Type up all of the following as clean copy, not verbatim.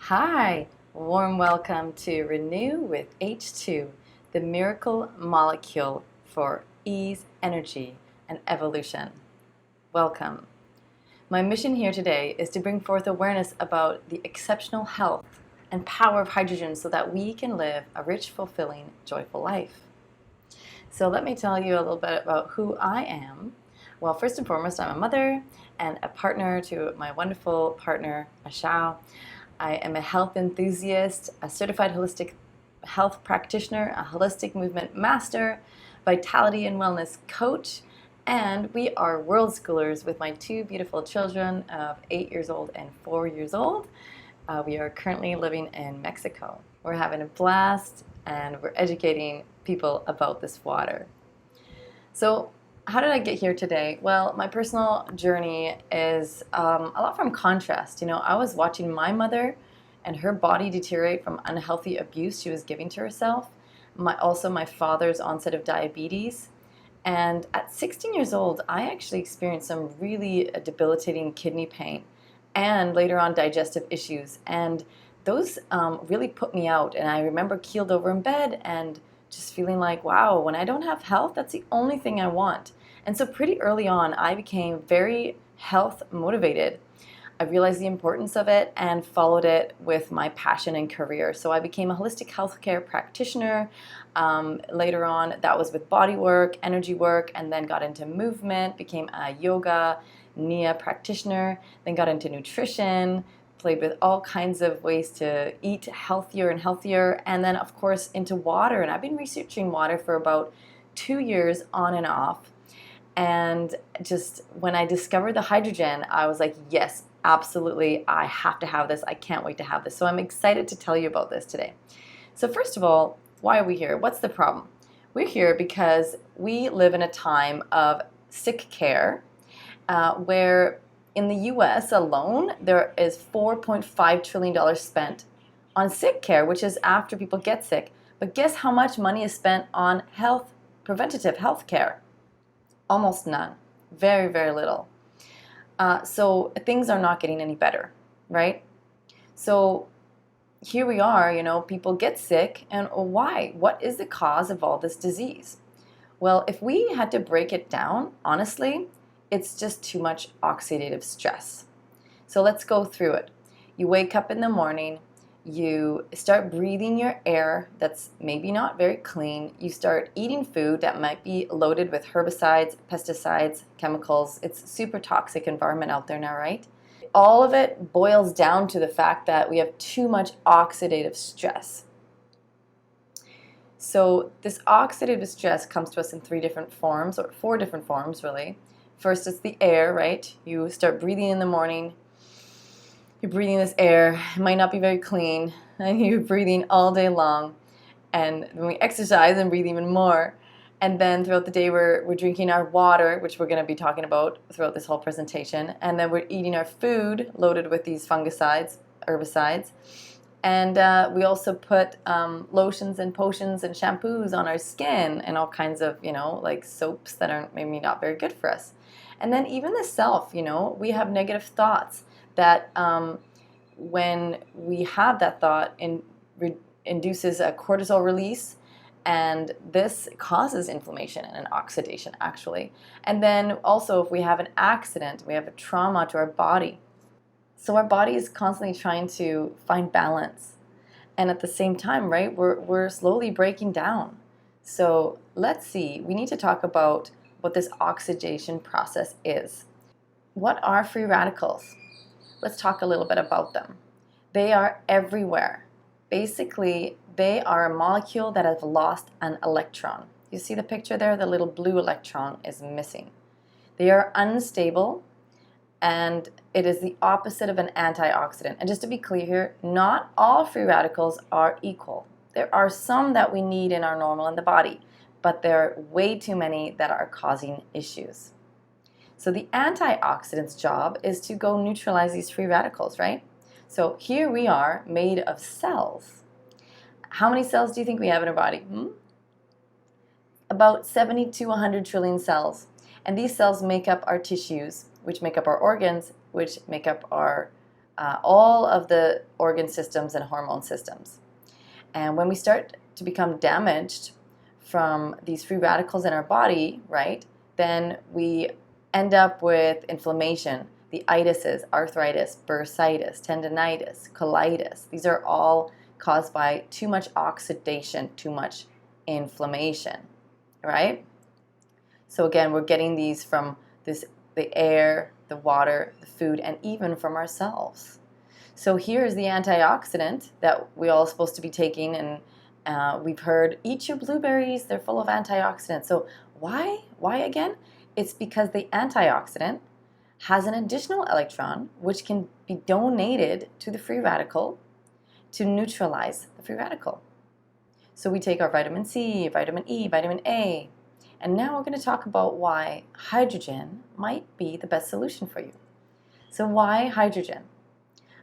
Hi, warm welcome to Renew with H2, the miracle molecule for ease, energy, and evolution. Welcome. My mission here today is to bring forth awareness about the exceptional health and power of hydrogen so that we can live a rich, fulfilling, joyful life. So let me tell you a little bit about who I am. Well, first and foremost, I'm a mother and a partner to my wonderful partner, Ashao. I am a health enthusiast, a certified holistic health practitioner, a holistic movement master, vitality and wellness coach, and we are world schoolers with my two beautiful children of 8 years old and 4 years old. We are currently living in Mexico. We're having a blast and we're educating people about this water. So how did I get here today? Well, my personal journey is a lot from contrast. I was watching my mother and her body deteriorate from unhealthy abuse she was giving to herself. Also my father's onset of diabetes. And at 16 years old, I actually experienced some really debilitating kidney pain and later on digestive issues. And those really put me out. And I remember keeled over in bed and just feeling like, wow, when I don't have health, that's the only thing I want. And so pretty early on, I became very health motivated. I realized the importance of it and followed it with my passion and career. So I became a holistic healthcare practitioner. Later on, that was with body work, energy work, and then got into movement, became a yoga, Nia practitioner, then got into nutrition, played with all kinds of ways to eat healthier and healthier, and then of course into water. And I've been researching water for about 2 years on and off. And just when I discovered the hydrogen, I was like, yes, absolutely, I have to have this. I can't wait to have this. So I'm excited to tell you about this today. So first of all, why are we here? What's the problem? We're here because we live in a time of sick care where in the US alone, there is $4.5 trillion spent on sick care, which is after people get sick. But guess how much money is spent on preventative health care? Almost none. Very, very little. So things are not getting any better, right? So here we are, people get sick, and why? What is the cause of all this disease? Well, if we had to break it down, honestly, it's just too much oxidative stress. So let's go through it. You wake up in the morning, you start breathing your air that's maybe not very clean. You start eating food that might be loaded with herbicides, pesticides, chemicals. It's super toxic environment out there now, right? All of it boils down to the fact that we have too much oxidative stress. So this oxidative stress comes to us in 3 different forms, or 4 different forms really. First, it's the air, right? You start breathing in the morning. You're breathing this air. It might not be very clean, and you're breathing all day long. And when we exercise and breathe even more, and then throughout the day we're drinking our water, which we're going to be talking about throughout this whole presentation, and then we're eating our food loaded with these fungicides, herbicides, and we also put lotions and potions and shampoos on our skin and all kinds of, like soaps that are maybe not very good for us. And then even the self, we have negative thoughts that when we have that thought, induces a cortisol release, and this causes inflammation and oxidation actually. And then also if we have an accident, we have a trauma to our body. So our body is constantly trying to find balance. And at the same time, right, we're slowly breaking down. So let's see, we need to talk about what this oxidation process is. What are free radicals? Let's talk a little bit about them. They are everywhere. Basically, they are a molecule that has lost an electron. You see the picture there? The little blue electron is missing. They are unstable, and it is the opposite of an antioxidant. And just to be clear here, not all free radicals are equal. There are some that we need in our normal in the body, but there are way too many that are causing issues. So the antioxidant's job is to go neutralize these free radicals, right? So here we are made of cells. How many cells do you think we have in our body? About 70 to 100 trillion cells. And these cells make up our tissues, which make up our organs, which make up our all of the organ systems and hormone systems. And when we start to become damaged from these free radicals in our body, right, then we end up with inflammation, the itises, arthritis, bursitis, tendinitis, colitis. These are all caused by too much oxidation, too much inflammation, right? So again, we're getting these from the air, the water, the food, and even from ourselves. So here's the antioxidant that we all supposed to be taking, and we've heard, eat your blueberries, they're full of antioxidants. So why? Why again? It's because the antioxidant has an additional electron which can be donated to the free radical to neutralize the free radical. So we take our vitamin C, vitamin E, vitamin A, and now we're going to talk about why hydrogen might be the best solution for you. So why hydrogen?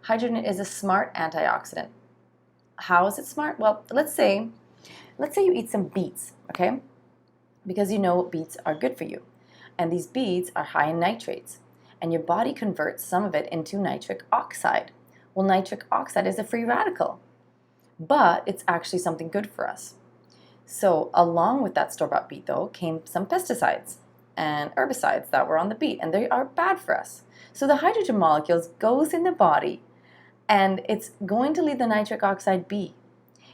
Hydrogen is a smart antioxidant. How is it smart? Well, let's say you eat some beets, okay? Because you know beets are good for you. And these beets are high in nitrates. And your body converts some of it into nitric oxide. Well, nitric oxide is a free radical, but it's actually something good for us. So along with that store-bought beet, though, came some pesticides and herbicides that were on the beet, and they are bad for us. So the hydrogen molecules goes in the body, and it's going to leave the nitric oxide be.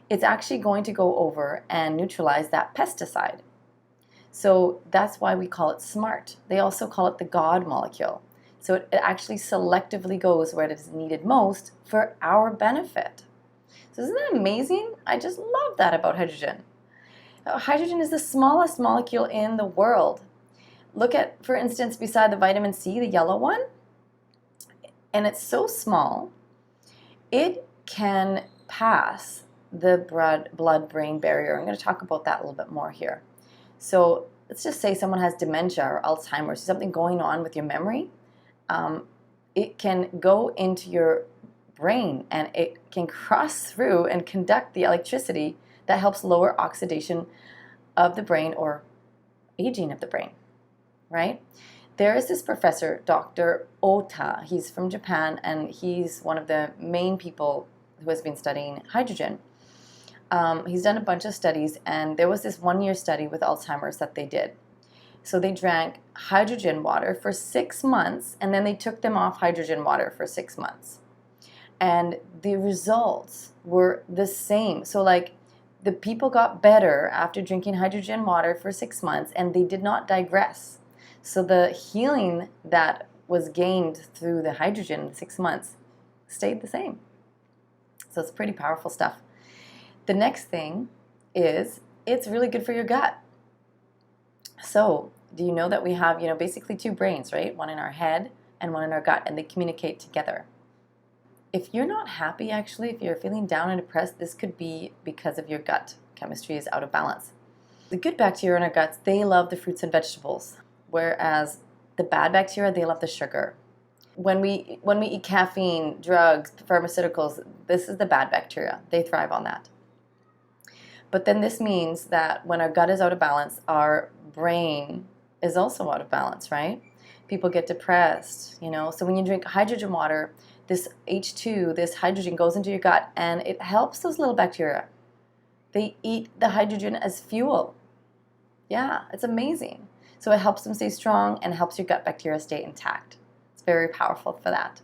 It's actually going to go over and neutralize that pesticide. So that's why we call it SMART. They also call it the God molecule. So it actually selectively goes where it is needed most for our benefit. So isn't that amazing? I just love that about hydrogen. Hydrogen is the smallest molecule in the world. Look at, for instance, beside the vitamin C, the yellow one, and it's so small, it can pass the blood-brain barrier. I'm going to talk about that a little bit more here. So let's just say someone has dementia or Alzheimer's, something going on with your memory. It can go into your brain and it can cross through and conduct the electricity that helps lower oxidation of the brain or aging of the brain, right? There is this professor, Dr. Ota. He's from Japan, and he's one of the main people who has been studying hydrogen. He's done a bunch of studies, and there was this 1-year study with Alzheimer's that they did. So they drank hydrogen water for 6 months, and then they took them off hydrogen water for 6 months. And the results were the same. So like the people got better after drinking hydrogen water for 6 months, and they did not digress. So the healing that was gained through the hydrogen in 6 months stayed the same. So it's pretty powerful stuff. The next thing is it's really good for your gut. So do you know that we have, basically 2 brains, right? One in our head and one in our gut, and they communicate together. If you're not happy, actually, if you're feeling down and depressed, this could be because of your gut chemistry is out of balance. The good bacteria in our guts, they love the fruits and vegetables, whereas the bad bacteria, they love the sugar. When we eat caffeine, drugs, pharmaceuticals, this is the bad bacteria. They thrive on that. But then this means that when our gut is out of balance, our brain is also out of balance, right? People get depressed, So when you drink hydrogen water, this H2, this hydrogen goes into your gut, and it helps those little bacteria. They eat the hydrogen as fuel. Yeah, it's amazing. So it helps them stay strong and helps your gut bacteria stay intact. It's very powerful for that.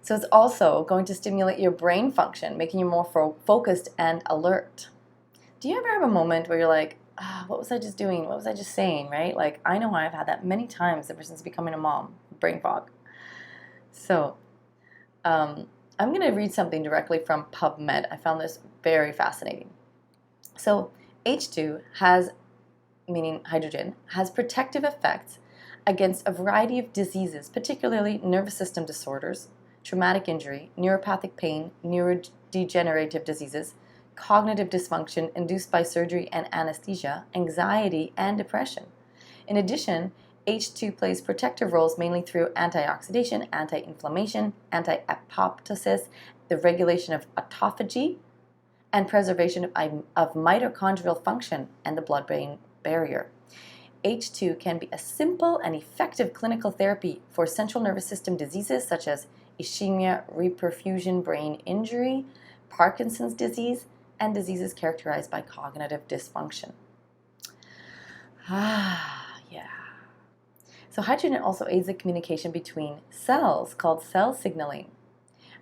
So it's also going to stimulate your brain function, making you more focused and alert. Do you ever have a moment where you're like, what was I just doing? What was I just saying, right? Like, I know I've had that many times ever since becoming a mom, brain fog. So I'm going to read something directly from PubMed. I found this very fascinating. So H2 meaning hydrogen, has protective effects against a variety of diseases, particularly nervous system disorders, traumatic injury, neuropathic pain, neurodegenerative diseases, cognitive dysfunction induced by surgery and anesthesia, anxiety, and depression. In addition, H2 plays protective roles mainly through antioxidation, anti-inflammation, anti-apoptosis, the regulation of autophagy, and preservation of mitochondrial function and the blood-brain barrier. H2 can be a simple and effective clinical therapy for central nervous system diseases such as ischemia, reperfusion, brain injury, Parkinson's disease, and diseases characterized by cognitive dysfunction. Yeah. So hydrogen also aids the communication between cells, called cell signaling.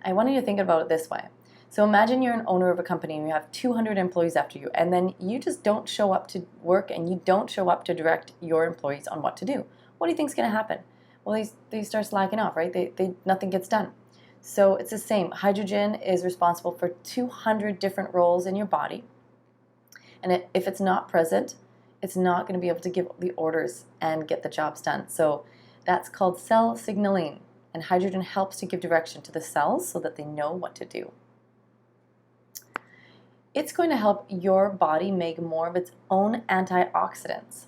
I want you to think about it this way. So imagine you're an owner of a company and you have 200 employees after you, and then you just don't show up to work and you don't show up to direct your employees on what to do. What do you think is going to happen? Well, they start slacking off, right? Nothing gets done. So it's the same. Hydrogen is responsible for 200 different roles in your body. And if it's not present, it's not going to be able to give the orders and get the jobs done. So that's called cell signaling. And hydrogen helps to give direction to the cells so that they know what to do. It's going to help your body make more of its own antioxidants.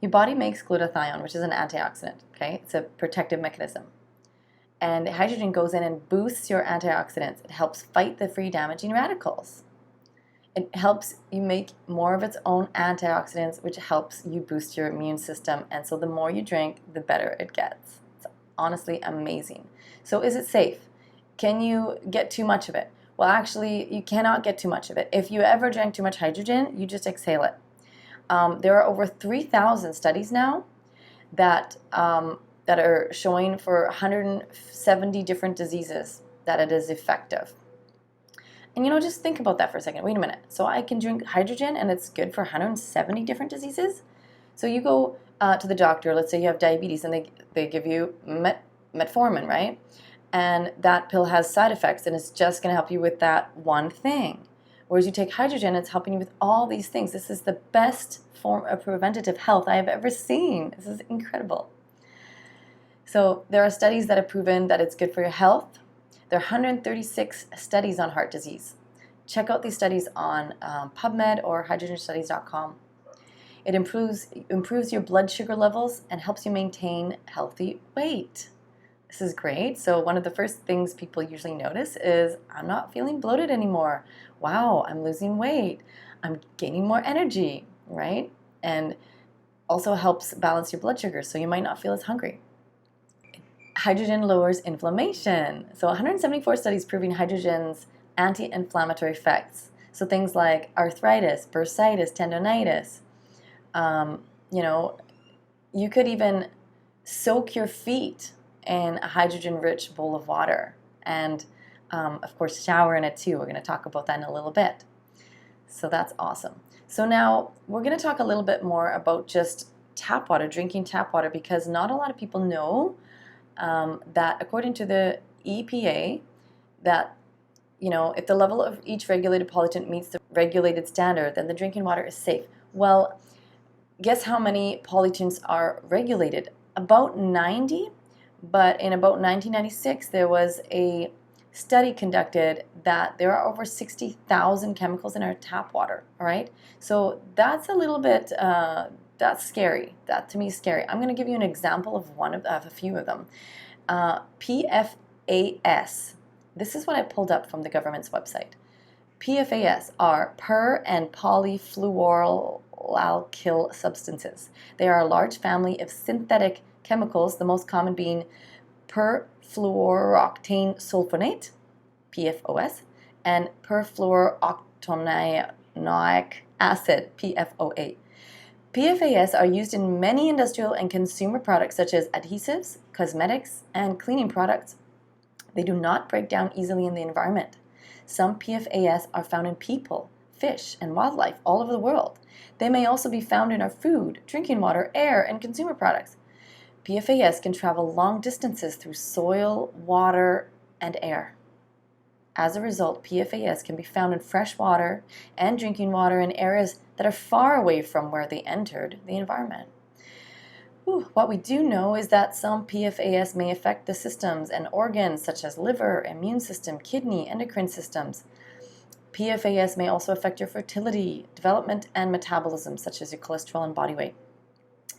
Your body makes glutathione, which is an antioxidant, okay? It's a protective mechanism. And hydrogen goes in and boosts your antioxidants. It helps fight the free damaging radicals. It helps you make more of its own antioxidants, which helps you boost your immune system. And so the more you drink, the better it gets. It's honestly amazing. So is it safe? Can you get too much of it? Well, actually, you cannot get too much of it. If you ever drank too much hydrogen, you just exhale it. There are over 3,000 studies now that are showing for 170 different diseases that it is effective. And just think about that for a second. Wait a minute. So I can drink hydrogen and it's good for 170 different diseases? So you go to the doctor, let's say you have diabetes, and they give you metformin, right? And that pill has side effects and it's just going to help you with that one thing. Whereas you take hydrogen, it's helping you with all these things. This is the best form of preventative health I have ever seen. This is incredible. So there are studies that have proven that it's good for your health. There are 136 studies on heart disease. Check out these studies on PubMed or hydrogenstudies.com. It improves your blood sugar levels and helps you maintain healthy weight. This is great. So one of the first things people usually notice is, I'm not feeling bloated anymore. Wow, I'm losing weight. I'm gaining more energy, right? And also helps balance your blood sugar, so you might not feel as hungry. Hydrogen lowers inflammation. So 174 studies proving hydrogen's anti-inflammatory effects. So things like arthritis, bursitis, tendonitis. You could even soak your feet in a hydrogen-rich bowl of water. And, of course, shower in it too. We're going to talk about that in a little bit. So that's awesome. So now we're going to talk a little bit more about just tap water, drinking tap water, because not a lot of people know that according to the EPA, that, if the level of each regulated pollutant meets the regulated standard, then the drinking water is safe. Well, guess how many pollutants are regulated? About 90. But in about 1996, there was a study conducted that there are over 60,000 chemicals in our tap water, all right? So that's a little bit, that's scary. That to me is scary. I'm going to give you an example of a few of them. PFAS. This is what I pulled up from the government's website. PFAS are per- and polyfluoroalkyl substances. They are a large family of synthetic chemicals, the most common being perfluorooctane sulfonate, PFOS, and perfluorooctanoic acid, PFOA. PFAS are used in many industrial and consumer products such as adhesives, cosmetics, and cleaning products. They do not break down easily in the environment. Some PFAS are found in people, fish, and wildlife all over the world. They may also be found in our food, drinking water, air, and consumer products. PFAS can travel long distances through soil, water, and air. As a result, PFAS can be found in fresh water and drinking water in areas that are far away from where they entered the environment. What we do know is that some PFAS may affect the systems and organs such as liver, immune system, kidney, endocrine systems. PFAS may also affect your fertility, development, and metabolism, such as your cholesterol and body weight.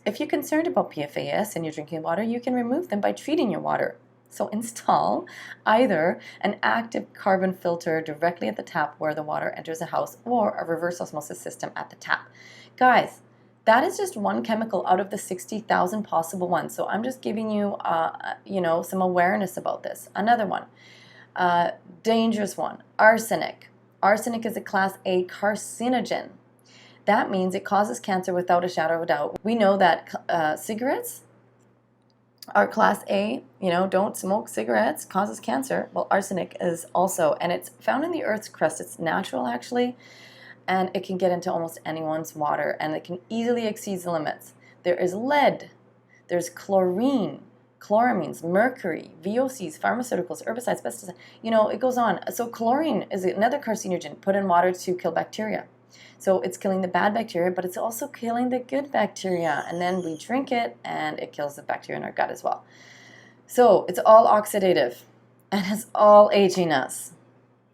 If you're concerned about PFAS in your drinking water, you can remove them by treating your water. So install either an active carbon filter directly at the tap where the water enters the house, or a reverse osmosis system at the tap. Guys, That is just one chemical out of the 60,000 possible ones. So I'm just giving you, some awareness about this. Another one, dangerous one, arsenic. Arsenic is a class A carcinogen. That means it causes cancer without a shadow of a doubt. We know that cigarettes are class A, don't smoke cigarettes, causes cancer. Well, arsenic is also, and it's found in the Earth's crust. It's natural, actually, and it can get into almost anyone's water, and it can easily exceed the limits. There is lead, there's chlorine, chloramines, mercury, VOCs, pharmaceuticals, herbicides, pesticides, it goes on. So chlorine is another carcinogen put in water to kill bacteria. So it's killing the bad bacteria, but it's also killing the good bacteria. And then we drink it, and it kills the bacteria in our gut as well. So it's all oxidative, and it's all aging us.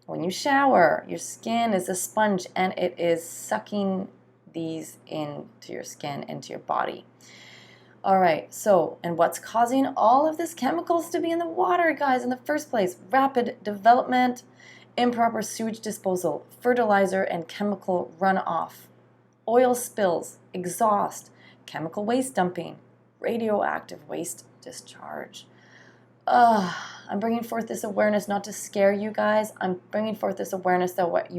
When you shower, your skin is a sponge, and it is sucking these into your skin, into your body. All right, so, and what's causing all of these chemicals to be in the water, guys, in the first place? Rapid development, improper sewage disposal, fertilizer and chemical runoff, oil spills, exhaust, chemical waste dumping, radioactive waste discharge. I'm bringing forth this awareness not to scare you guys. I'm bringing forth this awareness that what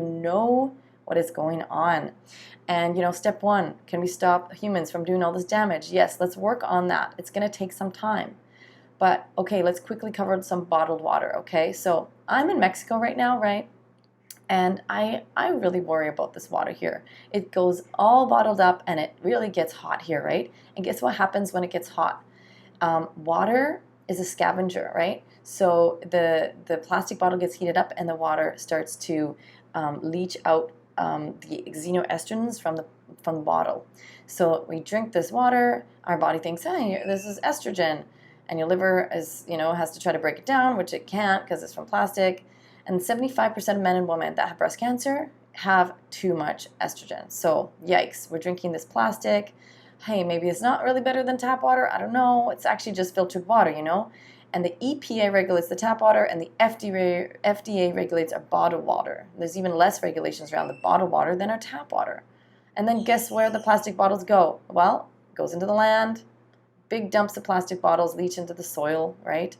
is going on. And, step one, can we stop humans from doing all this damage? Yes, let's work on that. It's going to take some time. But, okay, let's quickly cover some bottled water, okay? So I'm in Mexico right now, right? And I really worry about this water here. It goes all bottled up, and it really gets hot here, right? And guess what happens when it gets hot? Water is a scavenger, right? So the plastic bottle gets heated up, and the water starts to leach out the xenoestrogens from the bottle. So we drink this water, our body thinks, hey, this is estrogen, and your liver has to try to break it down, which it can't because it's from plastic. And 75% of men and women that have breast cancer have too much estrogen. So yikes, we're drinking this plastic. Hey, maybe it's not really better than tap water. I don't know. It's actually just filtered water, And the EPA regulates the tap water, and the FDA regulates our bottled water. There's even less regulations around the bottled water than our tap water. And then guess where the plastic bottles go? Well, it goes into the land. Big dumps of plastic bottles leach into the soil, right?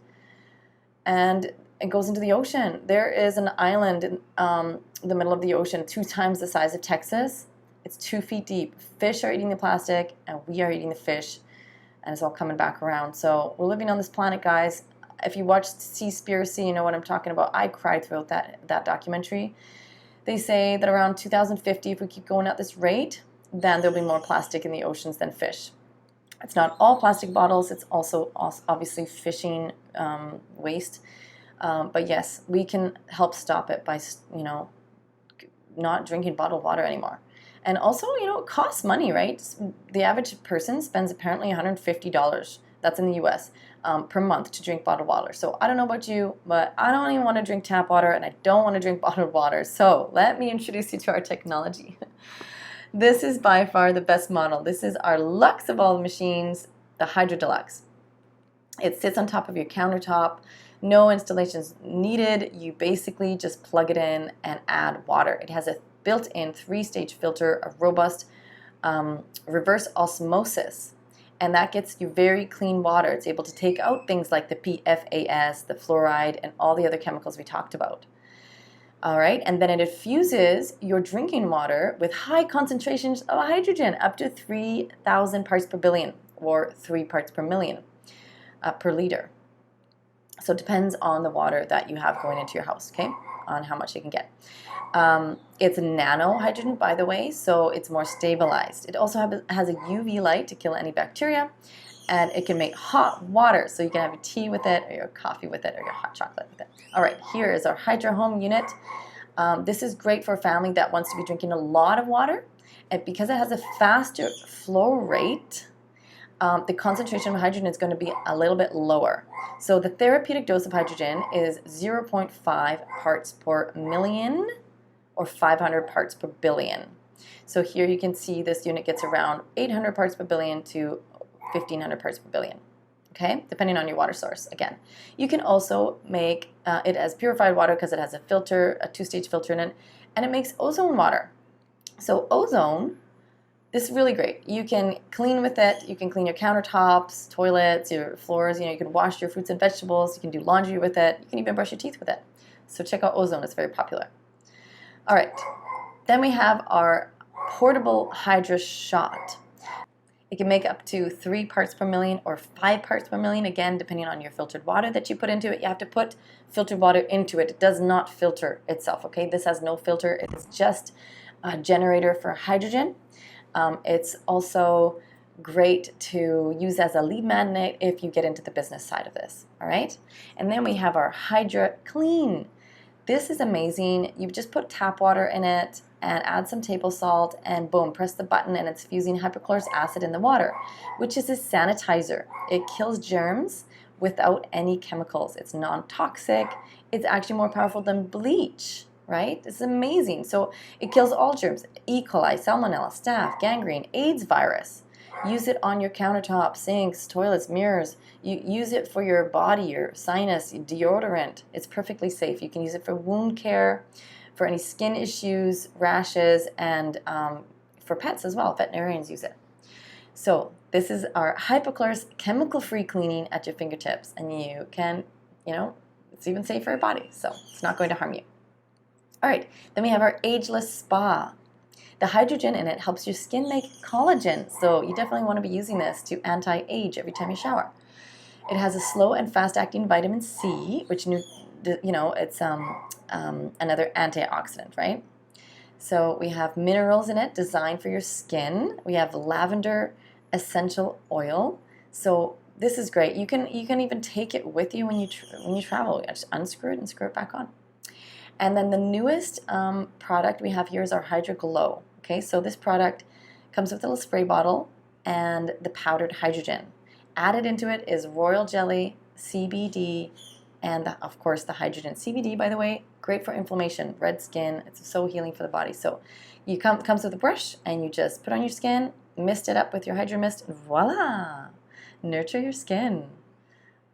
And it goes into the ocean. There is an island in the middle of the ocean, 2 times the size of Texas. It's 2 feet deep. Fish are eating the plastic, and we are eating the fish, and it's all coming back around. So we're living on this planet, guys. If you watched Seaspiracy, you know what I'm talking about. I cried throughout that documentary. They say that around 2050, if we keep going at this rate, then there'll be more plastic in the oceans than fish. It's not all plastic bottles. It's also obviously fishing waste. But yes, we can help stop it by, not drinking bottled water anymore. And also, it costs money, right? The average person spends apparently $150, that's in the US, per month to drink bottled water. So I don't know about you, but I don't even want to drink tap water, and I don't want to drink bottled water. So let me introduce you to our technology. This is by far the best model. This is our Lux of all the machines, the Hydro Deluxe. It sits on top of your countertop. No installations needed. You basically just plug it in and add water. It has a built-in 3-stage filter, a robust reverse osmosis, and that gets you very clean water. It's able to take out things like the PFAS, the fluoride, and all the other chemicals we talked about. All right, and then it infuses your drinking water with high concentrations of hydrogen, up to 3,000 parts per billion, or 3 parts per million per liter. So it depends on the water that you have going into your house, okay, on how much you can get. It's nano hydrogen, by the way, so it's more stabilized. It also has a UV light to kill any bacteria, and it can make hot water, so you can have your tea with it, or your coffee with it, or your hot chocolate with it. All right, here is our Hydro Home unit. This is great for a family that wants to be drinking a lot of water, and because it has a faster flow rate, the concentration of hydrogen is going to be a little bit lower. So the therapeutic dose of hydrogen is 0.5 parts per million, or 500 parts per billion. So here you can see this unit gets around 800 parts per billion to 1,500 parts per billion, okay, depending on your water source. Again, you can also make it as purified water because it has a filter, a 2-stage filter in it, and it makes ozone water. So ozone this is really great. You can clean with it. You can clean your countertops, toilets, your floors. You can wash your fruits and vegetables. You can do laundry with it. You can even brush your teeth with it. So check out Ozone. It's very popular. All right. Then we have our portable Hydra shot. It can make up to 3 parts per million or 5 parts per million, again, depending on your filtered water that you put into it. You have to put filtered water into it. It does not filter itself, okay? This has no filter. It is just a generator for hydrogen. It's also great to use as a lead magnet if you get into the business side of this, all right? And then we have our Hydra Clean. This is amazing. You just put tap water in it and add some table salt and boom, press the button and it's fusing hypochlorous acid in the water, which is a sanitizer. It kills germs without any chemicals. It's non-toxic. It's actually more powerful than bleach, right? This is amazing. So it kills all germs, E. coli, salmonella, staph, gangrene, AIDS virus. Use it on your countertops, sinks, toilets, mirrors. You use it for your body, your sinus, deodorant. It's perfectly safe. You can use it for wound care, for any skin issues, rashes, and for pets as well. Veterinarians use it. So this is our hypochlorous chemical-free cleaning at your fingertips. And you can, it's even safe for your body. So it's not going to harm you. All right, then we have our ageless spa. The hydrogen in it helps your skin make collagen, so you definitely want to be using this to anti-age every time you shower. It has a slow and fast-acting vitamin C, which it's another antioxidant, right? So we have minerals in it designed for your skin. We have lavender essential oil. So this is great. You can even take it with you when you travel. You just unscrew it and screw it back on. And then the newest product we have here is our Hydra Glow. Okay, so this product comes with a little spray bottle and the powdered hydrogen. Added into it is royal jelly, CBD, and of course the hydrogen. CBD, by the way, great for inflammation, red skin. It's so healing for the body. So it comes with a brush and you just put on your skin, mist it up with your Hydra Mist, and voila! Nurture your skin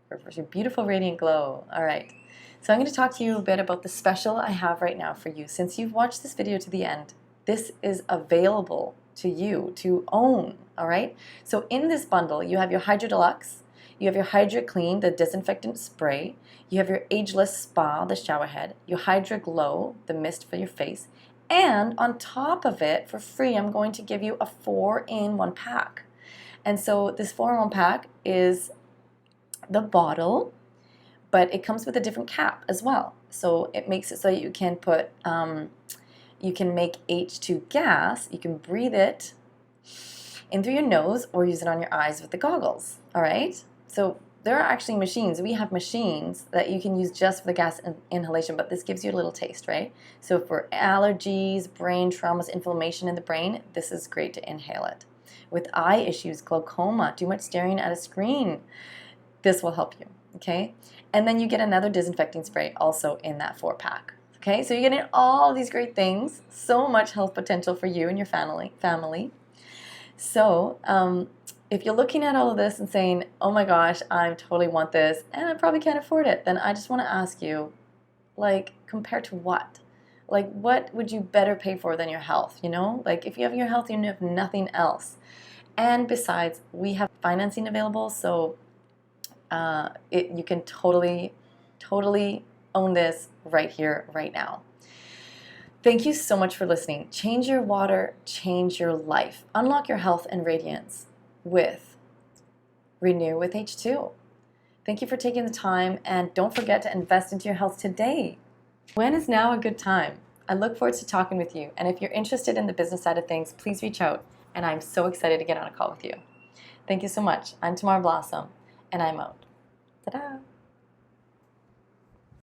for your beautiful radiant glow. All right. So I'm going to talk to you a bit about the special I have right now for you. Since you've watched this video to the end, this is available to you to own, all right? So in this bundle, you have your Hydra Deluxe, you have your Hydra Clean, the disinfectant spray, you have your Ageless Spa, the shower head, your Hydra Glow, the mist for your face, and on top of it, for free, I'm going to give you a 4-in-1 pack. And so this 4-in-1 pack is the bottle, but it comes with a different cap as well. So it makes it so you can put, you can make H2 gas, you can breathe it in through your nose or use it on your eyes with the goggles, all right? So there are actually machines, we have machines that you can use just for the gas inhalation, but this gives you a little taste, right? So for allergies, brain traumas, inflammation in the brain, this is great to inhale it. With eye issues, glaucoma, too much staring at a screen, this will help you, okay? And then you get another disinfecting spray also in that 4-pack. Okay, so you're getting all these great things, so much health potential for you and your family. So if you're looking at all of this and saying, oh my gosh, I totally want this, and I probably can't afford it, then I just want to ask you, like, compared to what? Like, what would you better pay for than your health, Like, if you have your health, you have nothing else. And besides, we have financing available, so you can totally own this right here, right now. Thank you so much for listening. Change your water, change your life. Unlock your health and radiance with Renew with H2. Thank you for taking the time, and don't forget to invest into your health today. When is now a good time? I look forward to talking with you, and if you're interested in the business side of things, please reach out, and I'm so excited to get on a call with you. Thank you so much. I'm Tamar Blossom, and I'm out. Ta-da!